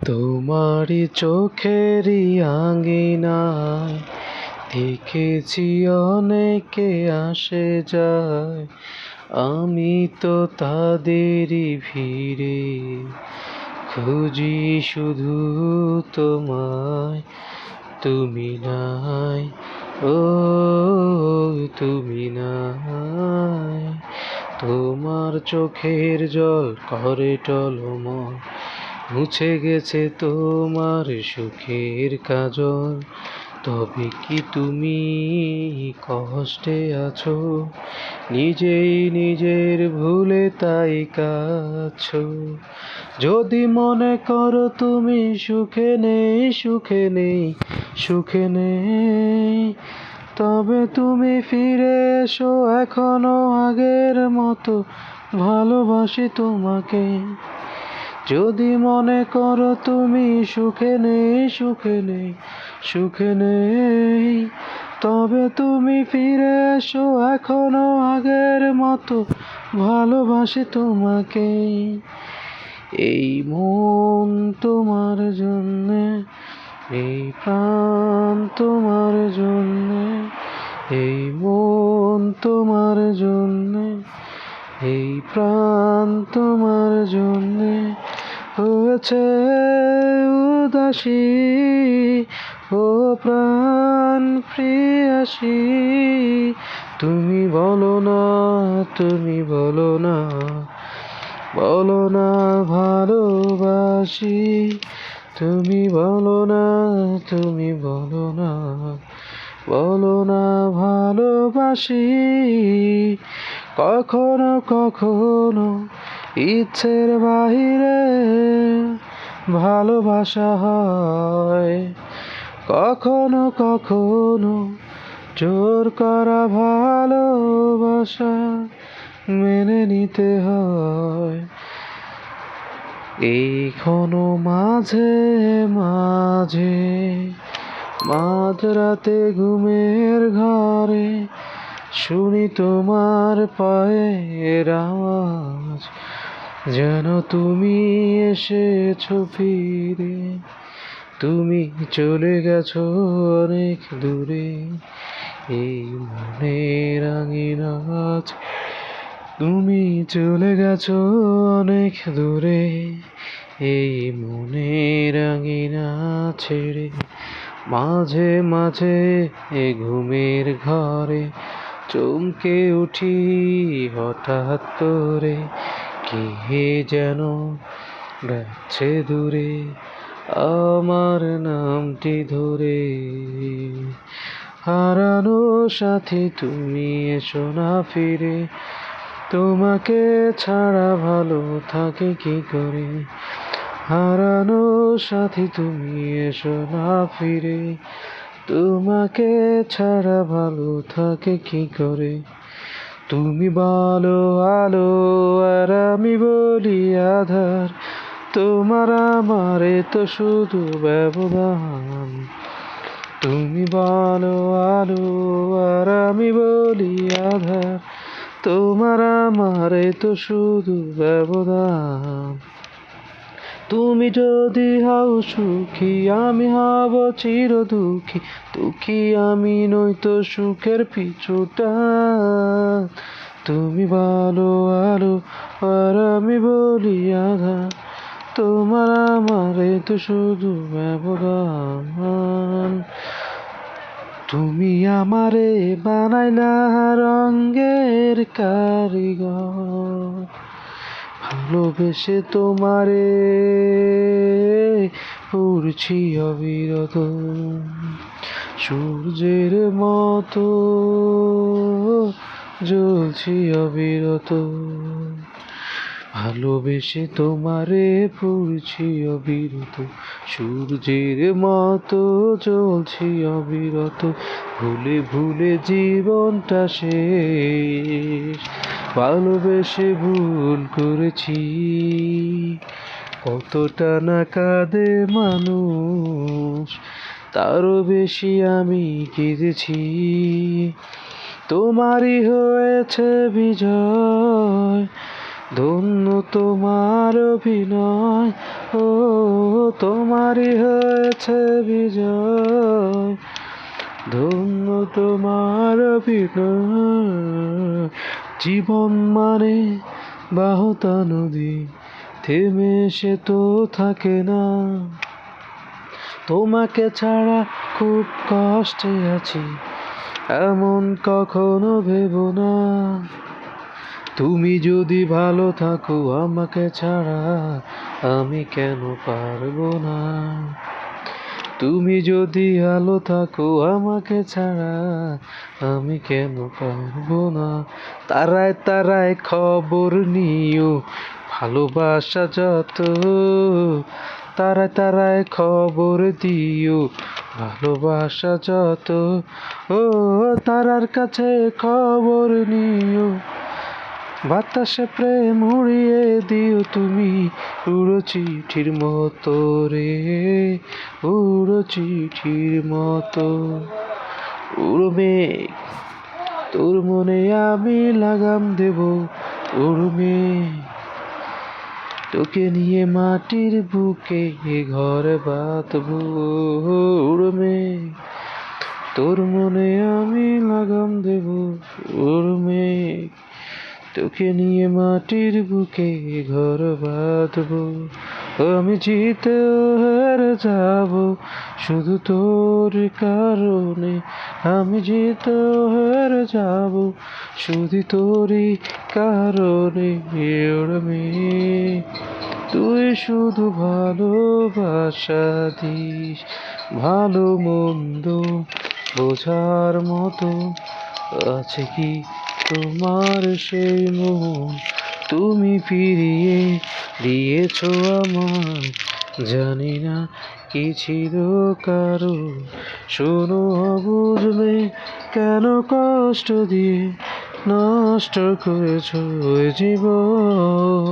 তোমারই চোখেরই আঙিনায় দেখেছি অনেকে আসে যায়, আমি তো তাদেরই ভিড়ে খুঁজি শুধু তোমায়। তুমি নাই, ও তুমি নাই, তোমার চোখের জল করে টলমল, মুছে গেছে তোমার সুখের কাজল। তবে কি তুমি কষ্টে আছো, নিজেই নিজের ভুলে তাই কাঁদছো? যদি মনে করো তুমি সুখে নেই, সুখে নেই, সুখে নেই, তবে তুমি ফিরে এসো এখনো আগের মতো, ভালোবাসি তোমাকে। যদি মনে করো তুমি সুখে নেই, সুখে নেই, সুখে নেই, তবে তুমি ফিরে এসো এখনো আগের মতো, ভালোবাসি তোমাকে। এই মন তোমার জন্যে, এই প্রাণ তোমার জন্যে, এই মন তোমার জন্যে, এই প্রাণ তোমার জন্যে হয়েছে উদাসী। ও প্রাণ প্রিয়াসী, তুমি বলো না, তুমি বলো না, বলো না ভালোবাসি। তুমি বলো না, তুমি বলো না, বলো না ভালোবাসি। কখনো কখনো ইচ্ছের বাহিরে ভালোবাসা হয়, কখনো কখনো জোর করা ভালোবাসা মেনে নিতে হয়। এখনো মাঝে মাঝে মাঝরাতে ঘুমের ঘরে শুনি তোমার পায়ের আওয়াজ, যেন তুমি এসেছো ফিরে। তুমি চলে গেছো অনেক দূরে, এই মনের আঙিনাজ। তুমি চলে গেছো অনেক দূরে, এই মনের আঙিনা ছেড়ে। মাঝে মাঝে এ ঘুমের ঘরে চমকে উঠি হঠাৎ করে, কে যেন ডাকছে দূরে আমার নামটি ধরে। হারানো সাথী তুমি এসো না ফিরে, তোমাকে ছাড়া ভালো থাকে কি করে? হারানো সাথী তুমি এসো না ফিরে, তোমাকে ছাড়া ভালো থাকে কি করে? তুমি বলো আলো আর আমি বলি আধার, তোমার আমারে তো শুধু ব্যবধান। তুমি বলো আলো আর আমি বলি আধার, তোমার আমারে তো শুধু ব্যবধান। তুমি যদি হও সুখী আমি হব চির দুঃখী, দুঃখী আমি নয়তো সুখের পিছুটা। তুমি বলো আলো আর আমি বলি আধার, তোমার আমারে তো শুধু ব্যবধান। তুমি আমারে বানাইলা রঙের কারিগর, ভালোবেসে তোমারে উড়ছি অবিরত, সূর্যের মতো জ্বলছি অবিরত। ভালোবেসে তোমারে পড়ছি অবিরত, সূর্যের মতো জ্বলছি অবিরত। ভুলে ভুলে জীবনটা শেষ, ভালোবেসে ভুল করেছি। কতটা না কাঁদে মানুষ, তারও বেশি আমি কেঁদেছি। তোমারই হয়েছে বিজয়, ধন্য তোমার অভিনয়, ও তোমারই হয়েছে বিজয়, ধন্য তোমার অভিনয়। জীবন মানে বাহতা নদী, থেমে সে তো থাকে না, তোমাকে ছাড়া খুব কষ্টে আছি, এমন কখনো ভেবো না। তুমি যদি ভালো থাকো আমাকে ছাড়া, আমি কেন পারবো না। তুমি যদি ভালো থাকো আমাকে ছাড়া, আমি কেন পারবো না। তারায় তারায় খবর নিও, ভালোবাসা যত, তারায় তারায় খবর দিও, ভালোবাসা যত। ও তারার কাছে খবর নিও, বাতাসে প্রেম উড়িয়ে দিও তুমি, উড়ো চিঠির মতো রে, উড়ো চিঠির মতো। উড়ো মেঘ, তোর মনে আমি লাগাম দেব, উড়ো মেঘ, তোকে নিয়ে মাটির বুকে ঘর বাঁধবো। উড়ো মেঘ, তোর মনে আমি লাগাম দেব, উড়ো মেঘ, তোকে নিয়ে মাটির বুকে ঘর বাঁধবো। আমি জিতেও হেরে যাব শুধু তোর কারণে, আমি জিতেও হেরে যাব শুধু তোরই কারণে। উড়বে, তুই শুধু ভালোবাসা দিস, ভালো মন্দ বোঝার মতো আছে কি তোমার সেই মন, তুমি ফিরিয়ে দিয়েছো আমায়, জানি না কি ছিল কারণ। শোনো বুঝবে কেন কষ্ট দিয়ে নষ্ট করেছো জীবন।